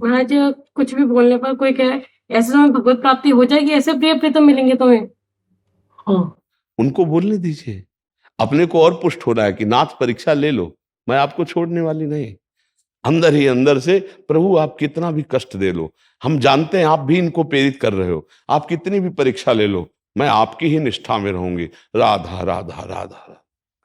महाराज कुछ भी बोलने पर कोई कहे ऐसे समय भगवत प्राप्ति हो जाएगी, ऐसे प्रिय प्रीतम मिलेंगे तुम्हें। हाँ, उनको बोलने दीजिए। अपने को और पुष्ट होना है कि नाथ परीक्षा ले लो, मैं आपको छोड़ने वाली नहीं। अंदर ही अंदर से प्रभु आप कितना भी कष्ट दे लो, हम जानते हैं आप भी इनको प्रेरित कर रहे हो, आप कितनी भी परीक्षा ले लो, मैं आपकी ही निष्ठा में रहूंगी। राधा राधा राधा राधा।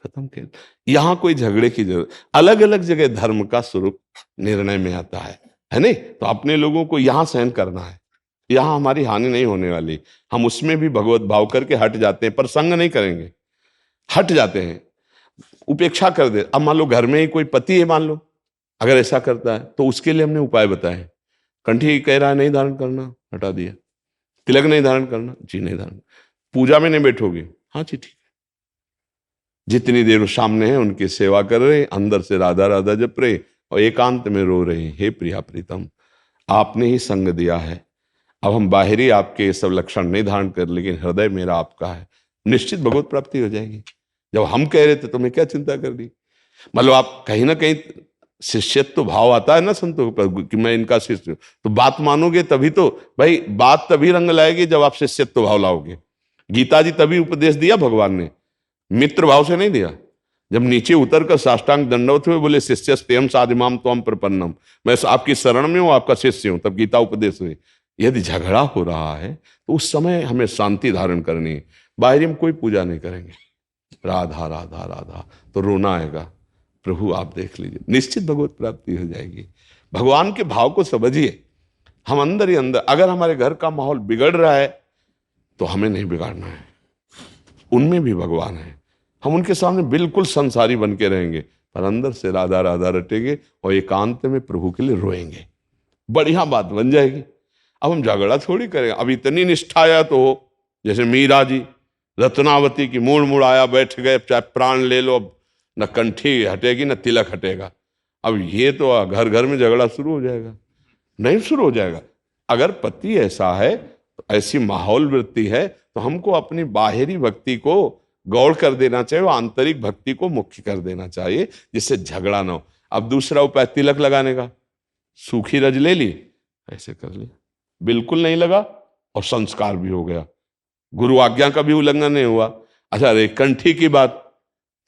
खत्म कर। यहाँ कोई झगड़े की जरूरत, अलग अलग जगह धर्म का स्वरूप निर्णय में आता है नहीं? तो अपने लोगों को यहाँ सहन करना है, यहाँ हमारी हानि नहीं होने वाली। हम उसमें भी भगवत भाव करके हट जाते हैं, पर संग नहीं करेंगे, हट जाते हैं, उपेक्षा कर दे। अब मान लो घर में ही कोई पति है, मान लो अगर ऐसा करता है तो उसके लिए हमने उपाय बताए। कंठी कह रहा है नहीं धारण करना, हटा दिया। तिलक नहीं धारण करना, जी नहीं धारण। पूजा में नहीं बैठोगे, हाँ जी ठीक है। जितनी देर सामने है उनकी सेवा कर रहे, अंदर से राधा राधा जप रहे और एकांत में रो रहे, हे प्रिया प्रीतम आपने ही संग दिया है, अब हम बाहरी आपके ये सब लक्षण नहीं धारण कर, लेकिन हृदय मेरा आपका है, निश्चित भगवत प्राप्ति हो जाएगी। जब हम कह रहे थे तुम्हें क्या चिंता कर ली। मतलब आप कहीं ना कहीं शिष्यत्व भाव आता है ना संतों पर कि मैं इनका शिष्य हूं, तो बात मानोगे तभी तो भाई, बात तभी रंग लाएगी जब आप शिष्यत्व भाव लाओगे। गीता जी तभी उपदेश दिया भगवान ने, मित्र भाव से नहीं दिया। जब नीचे उतर कर साष्टांग दंडवत हुए बोले शिष्यस्तेयम साधिमाम त्वम प्रपन्नम, मैं आपकी शरण में हूं, आपका शिष्य हूं, तब गीता उपदेश हुई। यदि झगड़ा हो रहा है तो उस समय हमें शांति धारण करनी है, बाहरी हम कोई पूजा नहीं करेंगे। राधा राधा राधा तो रोना आएगा, प्रभु आप देख लीजिए, निश्चित भगवत प्राप्ति हो जाएगी। भगवान के भाव को समझिए। हम अंदर ही अंदर, अगर हमारे घर का माहौल बिगड़ रहा है तो हमें नहीं बिगाड़ना है, उनमें भी भगवान है। हम उनके सामने बिल्कुल संसारी बन के रहेंगे, पर अंदर से राधा राधा रटेंगे और एकांत में प्रभु के लिए रोएंगे, बढ़िया बात बन जाएगी। अब हम झगड़ा थोड़ी करेंगे। अब इतनी निष्ठाया तो हो, जैसे मीरा जी रत्नावती की मूड़ मुड़ आया बैठ गए, चाहे प्राण ले लो, अब न कंठी हटेगी न तिलक हटेगा। अब ये तो घर घर में झगड़ा शुरू हो जाएगा, नहीं शुरू हो जाएगा। अगर पति ऐसा है, तो ऐसी माहौल वृत्ति है, तो हमको अपनी बाहरी भक्ति को गौड़ कर देना चाहिए, आंतरिक भक्ति को मुख्य कर देना चाहिए, जिससे झगड़ा ना हो। अब दूसरा उपाय तिलक लगाने का, सूखी रज ले ली, ऐसे कर लिया, बिल्कुल नहीं लगा और संस्कार भी हो गया, गुरु आज्ञा का भी उल्लंघन नहीं हुआ। अच्छा रे कंठी की बात,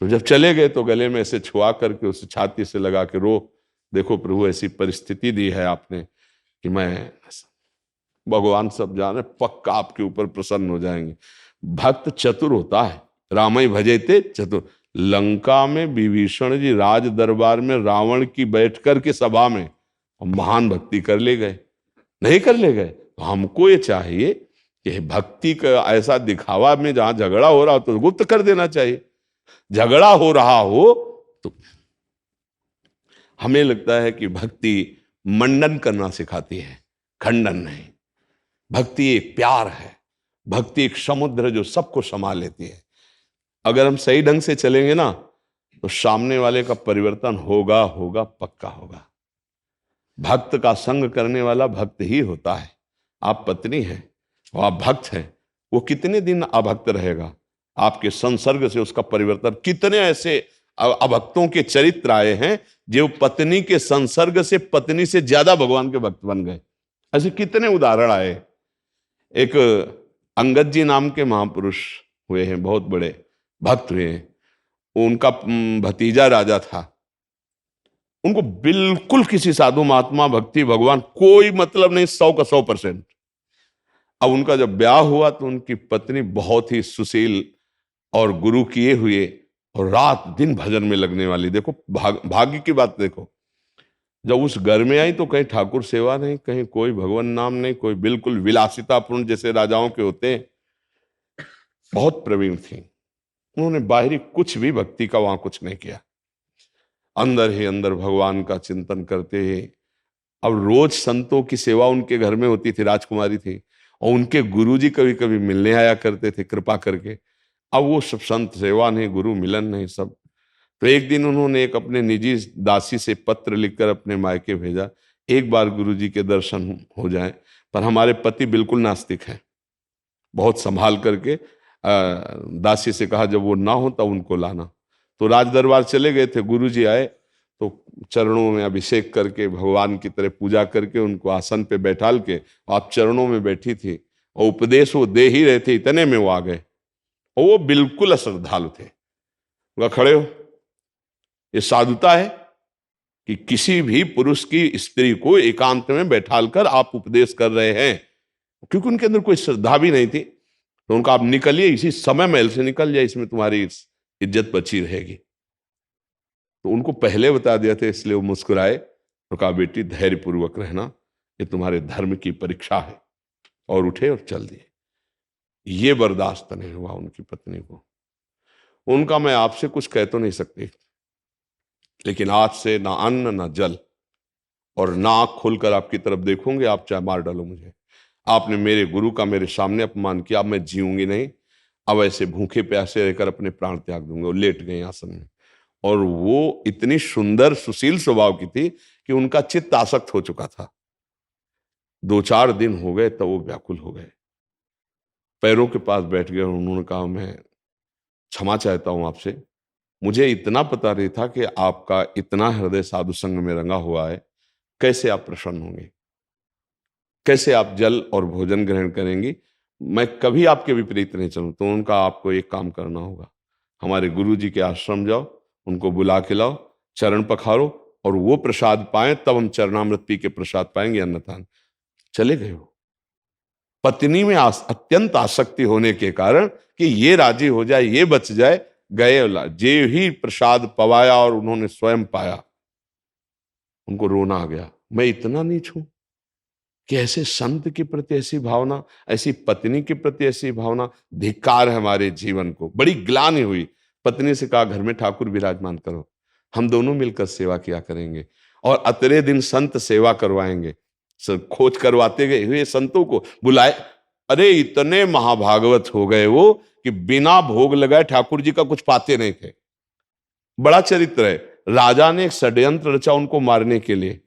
तो जब चले गए तो गले में ऐसे छुआ करके उसे छाती से लगा के रो, देखो प्रभु ऐसी परिस्थिति दी है आपने कि मैं, भगवान सब जाने पक्का आपके ऊपर प्रसन्न हो जाएंगे। भक्त चतुर होता है, रामई भजेते चतुर। लंका में विभीषण जी राज दरबार में रावण की बैठकर के सभा में महान भक्ति कर ले गए, नहीं कर ले गए। तो हमको ये चाहिए कि भक्ति का ऐसा दिखावा में जहां झगड़ा हो रहा हो तो गुप्त कर देना चाहिए। झगड़ा हो रहा हो तो हमें लगता है कि भक्ति मंडन करना सिखाती है, खंडन नहीं। भक्ति एक प्यार है, भक्ति एक समुद्र जो सबको समा लेती है। अगर हम सही ढंग से चलेंगे ना तो सामने वाले का परिवर्तन होगा होगा, पक्का होगा। भक्त का संग करने वाला भक्त ही होता है। आप पत्नी हैं और आप भक्त हैं, वो कितने दिन अभक्त रहेगा? आपके संसर्ग से उसका परिवर्तन। कितने ऐसे अभक्तों के चरित्र आए हैं जो पत्नी के संसर्ग से पत्नी से ज्यादा भगवान के भक्त बन गए। ऐसे कितने उदाहरण आए। एक अंगद जी नाम के महापुरुष हुए हैं, बहुत बड़े भक्त हुए हैं। उनका भतीजा राजा था, उनको बिल्कुल किसी साधु महात्मा भक्ति भगवान कोई मतलब नहीं, 100 का 100%। अब उनका जब ब्याह हुआ तो उनकी पत्नी बहुत ही सुशील और गुरु किए हुए और रात दिन भजन में लगने वाली। देखो भाग्य की बात देखो। जब उस घर में आई तो कहीं ठाकुर सेवा नहीं, कहीं कोई भगवान नाम नहीं, कोई बिल्कुल विलासितापूर्ण जैसे राजाओं के होते हैं। बहुत प्रवीण थी, उन्होंने बाहरी कुछ भी भक्ति का वहां कुछ नहीं किया, अंदर ही अंदर भगवान का चिंतन करते ही। अब रोज संतों की सेवा उनके घर में होती थी, राजकुमारी थी, और उनके गुरुजी कभी कभी मिलने आया करते थे कृपा करके। अब वो सब संत सेवा नहीं, गुरु मिलन नहीं सब। तो एक दिन उन्होंने एक अपने निजी दासी से पत्र लिखकर अपने मायके भेजा, एक बार गुरुजी के दर्शन हो जाए, पर हमारे पति बिल्कुल नास्तिक हैं। बहुत संभाल करके दासी से कहा जब वो ना हो तब उनको लाना। तो राज दरबार चले गए थे, गुरुजी आए तो चरणों में अभिषेक करके भगवान की तरह पूजा करके उनको आसन पे बैठाल के आप चरणों में बैठी थी और उपदेश वो दे ही रहे थे, इतने में वो आ गए और वो बिल्कुल अश्रद्धालु थे। वह खड़े हो, ये साधुता है कि किसी भी पुरुष की स्त्री को एकांत में बैठाल कर आप उपदेश कर रहे हैं? क्योंकि उनके अंदर कोई श्रद्धा भी नहीं थी। तो उनका आप निकलिए, इसी समय महल से निकल जाए, इसमें तुम्हारी इज्जत बची रहेगी। तो उनको पहले बता दिया था, इसलिए वो मुस्कुराए और कहा बेटी धैर्यपूर्वक रहना, ये तुम्हारे धर्म की परीक्षा है, और उठे और चल दिए। ये बर्दाश्त नहीं हुआ उनकी पत्नी को। उनका मैं आपसे कुछ कह तो नहीं सकती, लेकिन आज से ना अन्न ना जल और ना आंख खोलकर आपकी तरफ देखूंगे, आप चाहे मार डालो मुझे। आपने मेरे गुरु का मेरे सामने अपमान किया, अब मैं जीऊंगी नहीं। अब ऐसे भूखे प्यासे रहकर अपने प्राण त्याग दूंगा। वो लेट गए आसन में, और वो इतनी सुंदर सुशील स्वभाव की थी कि उनका चित्त आसक्त हो चुका था। 2-4 दिन हो गए तब वो व्याकुल हो गए, पैरों के पास बैठ गए और उन्होंने कहा मैं क्षमा चाहता हूं आपसे, मुझे इतना पता नहीं था कि आपका इतना हृदय साधु संग में रंगा हुआ है। कैसे आप प्रसन्न होंगे, कैसे आप जल और भोजन ग्रहण करेंगी? मैं कभी आपके विपरीत नहीं चलूं। तो उनका आपको एक काम करना होगा, हमारे गुरु जी के आश्रम जाओ, उनको बुला के लाओ, चरण पखारो और वो प्रसाद पाएं, तब हम चरणामृत पी के प्रसाद पाएंगे, अन्यथा चले गए हो। पत्नी में अत्यंत आसक्ति होने के कारण कि ये राजी हो जाए, ये बच जाए, गए। जे ही प्रसाद पवाया और उन्होंने स्वयं पाया, उनको रोना आ गया। मैं इतना नीच हूं कि ऐसे संत के प्रति ऐसी भावना, ऐसी पत्नी के प्रति ऐसी भावना, धिक्कार है हमारे जीवन को। बड़ी ग्लानि हुई। पत्नी से कहा घर में ठाकुर विराजमान करो, हम दोनों मिलकर सेवा किया करेंगे और अतरे दिन संत सेवा करवाएंगे। खोज करवाते गए हुए संतों को बुलाए। अरे इतने महाभागवत हो गए वो कि बिना भोग लगाए ठाकुर जी का कुछ पाते नहीं थे। बड़ा चरित्र है। राजा ने एक षड्यंत्र रचा उनको मारने के लिए।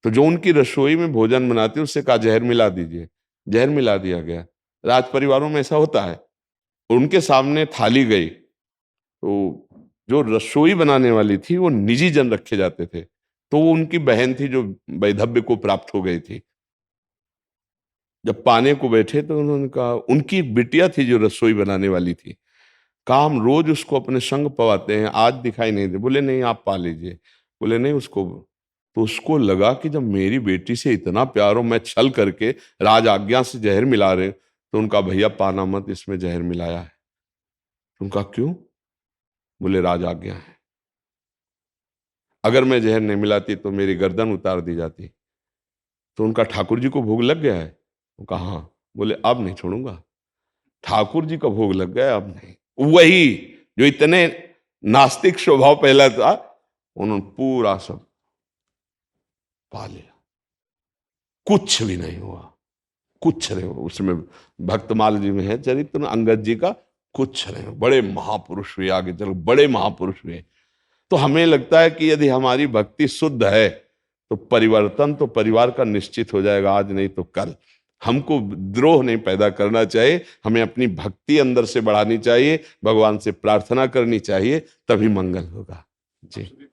तो जो उनकी रसोई में भोजन बनाते उससे कहा जहर मिला दीजिए, जहर मिला दिया गया। राज परिवारों में ऐसा होता है। उनके सामने थाली गई तो जो रसोई बनाने वाली थी वो निजी जन रखे जाते थे, तो वो उनकी बहन थी जो वैधव्य को प्राप्त हो गई थी। जब पाने को बैठे तो उन्होंने कहा, उनकी बिटिया थी जो रसोई बनाने वाली थी, कहा हम रोज उसको अपने संग पवाते हैं, आज दिखाई नहीं दे। बोले नहीं आप पा लीजिए। बोले नहीं उसको। तो उसको लगा कि जब मेरी बेटी से इतना प्यार हो, मैं छल करके राज आज्ञा से जहर मिला रहे। तो उनका भैया पाना मत, इसमें जहर मिलाया है। उनका क्यों? बोले राज आज्ञा है, अगर मैं जहर नहीं मिलाती तो मेरी गर्दन उतार दी जाती। तो उनका ठाकुर जी को भोग लग गया है? वो कहा हाँ। बोले अब नहीं छोड़ूंगा, ठाकुर जी का भोग लग गया अब नहीं। वही जो इतने नास्तिक स्वभाव पहला था, उन्होंने पूरा सब पा लिया, कुछ भी नहीं हुआ, कुछ नहीं हुआ। उसमें भक्तमाल जी में है चरित्र अंगद जी का, कुछ नहीं हुआ। बड़े महापुरुष हुए, आगे चलो बड़े महापुरुष हुए। तो हमें लगता है कि यदि हमारी भक्ति शुद्ध है तो परिवर्तन तो परिवार का निश्चित हो जाएगा, आज नहीं तो कल। हमको द्रोह नहीं पैदा करना चाहिए, हमें अपनी भक्ति अंदर से बढ़ानी चाहिए, भगवान से प्रार्थना करनी चाहिए, तभी मंगल होगा। जी।